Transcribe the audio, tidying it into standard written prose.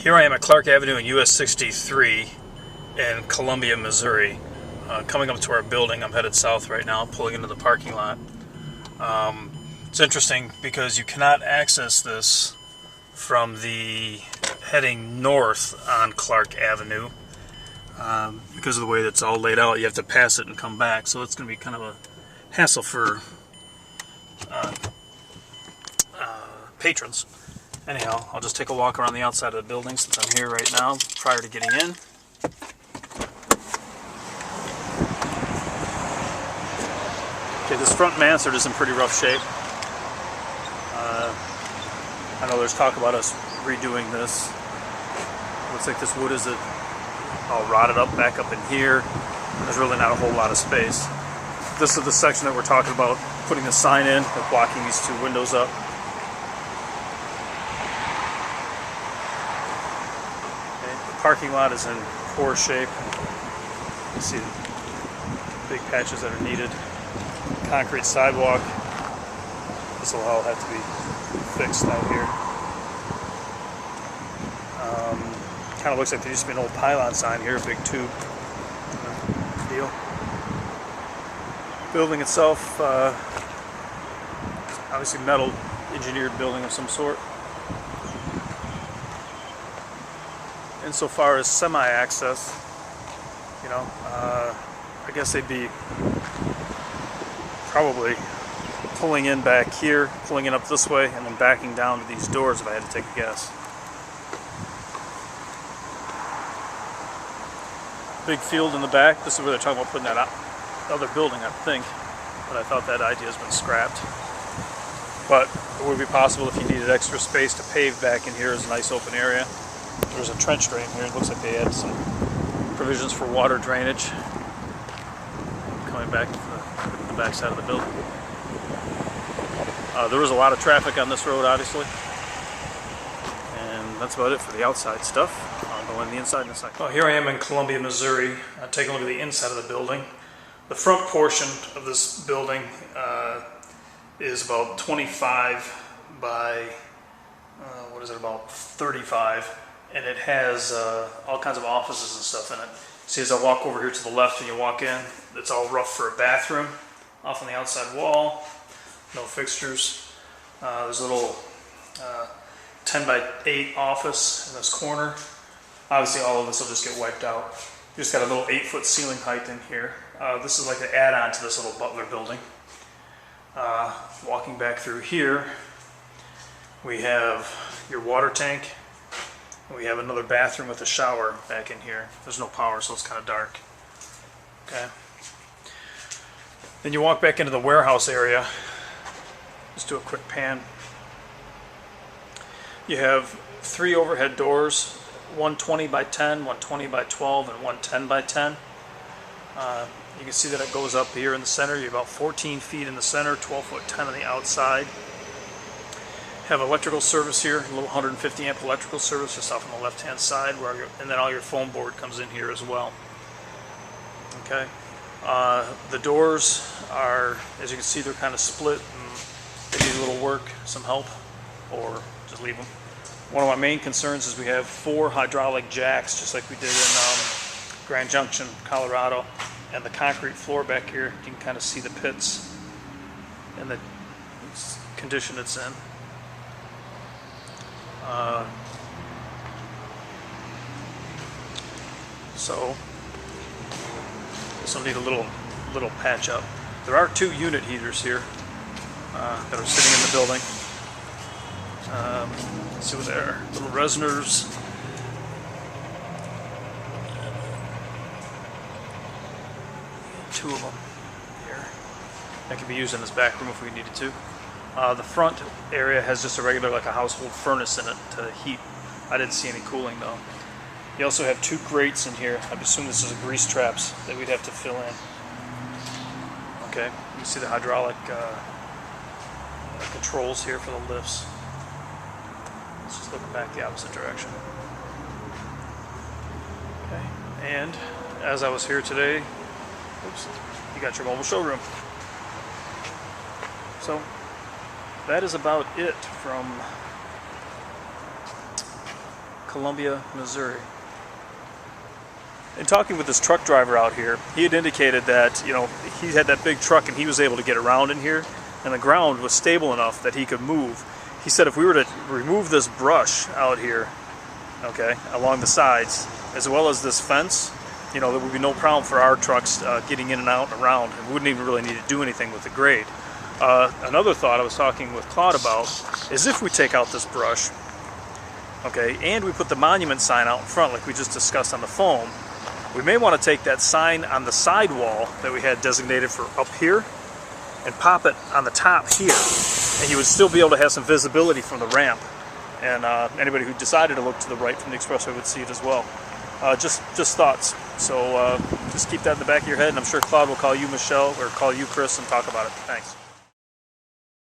Here I am at Clark Avenue and US 63 in Columbia, Missouri. Coming up to our building, I'm headed south right now, pulling into the parking lot. It's interesting because you cannot access this from the heading north on Clark Avenue because of the way that's all laid out. You have to pass it and come back, so it's going to be kind of a hassle for patrons. Anyhow, I'll just take a walk around the outside of the building since I'm here right now prior to getting in. Okay, this front mansard is in pretty rough shape. I know there's talk about us redoing this. Looks like this wood is all rotted up back up in here. There's really not a whole lot of space. This is the section that we're talking about putting a sign in, or blocking these two windows up. Parking lot is in poor shape. You see big patches that are needed. Concrete sidewalk. This will all have to be fixed out here. Kind of looks like there used to be an old pylon sign here, a big tube. Deal. Building itself, obviously metal engineered building of some sort. Insofar as semi-access, I guess they'd be probably pulling in back here, pulling in up this way, and then backing down to these doors if I had to take a guess. Big field in the back. This is where they're talking about putting that other building, I think, but I thought that idea has been scrapped. But it would be possible if you needed extra space to pave back in here as a nice open area. There's a trench drain here. It looks like they had some provisions for water drainage coming back to the back side of the building. There was a lot of traffic on this road, obviously, and that's about it for the outside stuff. I'll go in the inside in a second. Well, here I am in Columbia, Missouri. Taking a look at the inside of the building. The front portion of this building is about 25 by about 35. And it has all kinds of offices and stuff in it. See, as I walk over here to the left when you walk in, it's all rough for a bathroom. Off on the outside wall, no fixtures. There's a little 10 by 8 office in this corner. Obviously all of this will just get wiped out. You just got a little 8-foot ceiling height in here. This is like an add-on to this little butler building. Walking back through here, we have your water tank. We have another bathroom with a shower back in here. There's no power, so it's kind of dark. Okay. Then you walk back into the warehouse area. Just do a quick pan. You have 3 overhead doors, one 20 by 10, one 20 by 12, and one 10 by 10. You can see that it goes up here in the center. You're about 14 feet in the center, 12 foot 10 on the outside. Have electrical service here, a little 150 amp electrical service just off on the left hand side, and then all your foam board comes in here as well. Okay, the doors are, as you can see, they're kind of split and they need a little work, some help, or just leave them. One of my main concerns is we have 4 hydraulic jacks, just like we did in Grand Junction, Colorado, and the concrete floor back here, you can kind of see the pits and the condition it's in. So this will need a little patch up. There are 2 unit heaters here that are sitting in the building. Let's see what they are. Little Resners. Two of them here. That can be used in this back room if we needed to. The front area has just a regular, like a household furnace in it to heat. I didn't see any cooling though. You also have 2 grates in here. I assume this is a grease traps that we'd have to fill in. Okay, you see the hydraulic controls here for the lifts. Let's just look back the opposite direction. Okay, and as I was here today, oops, you got your mobile showroom. So that is about it from Columbia, Missouri. In talking with this truck driver out here, he had indicated that, you know, he had that big truck and he was able to get around in here, and the ground was stable enough that he could move. He said if we were to remove this brush out here, okay, along the sides, as well as this fence, you know, there would be no problem for our trucks getting in and out and around, and we wouldn't even really need to do anything with the grade. Another thought I was talking with Claude about is if we take out this brush, okay, and we put the monument sign out in front like we just discussed on the foam, we may want to take that sign on the side wall that we had designated for up here and pop it on the top here, and you would still be able to have some visibility from the ramp, and anybody who decided to look to the right from the expressway would see it as well. Just thoughts. So just keep that in the back of your head, and I'm sure Claude will call you, Michelle, or call you, Chris, and talk about it. Thanks.